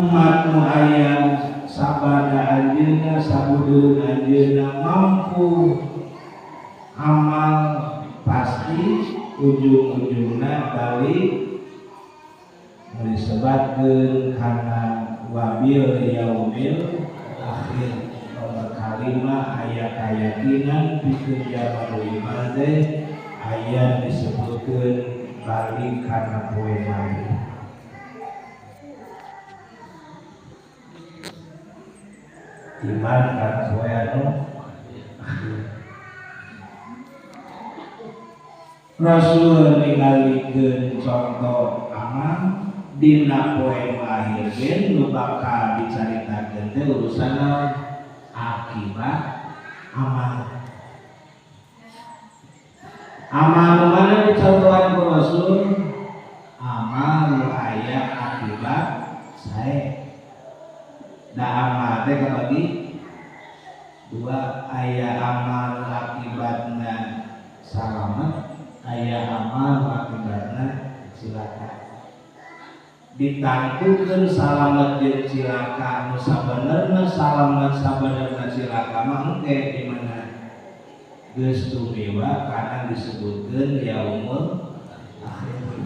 umat nu aya sabada anjeunna sabudeun anjeunna mampu amal pasti ujung-ujungna balik disebutkeun kana wabil yaumil akhir. Nomor kalima aya keyakinan pikeun jalma iman teh aya disebutkeun balik kana poe mati. Iman kana poe anu Rasul ningalikeun contoh amal dina poe akhir ge nu bakal dicaritakeun teh urusan akibat amal. Amal mana dicontohan ku Rasul? Amal nu aya akibat sae. Da amal teh kabagi dua, aya amal akibatna salamet, aya amal akibatna cilaka. Ditantukeun salamet jeung cilaka nu sabenerna salamet sabenerna cilaka mah engke di mana geus tumiwa kana disebutkeun yaumul akhir.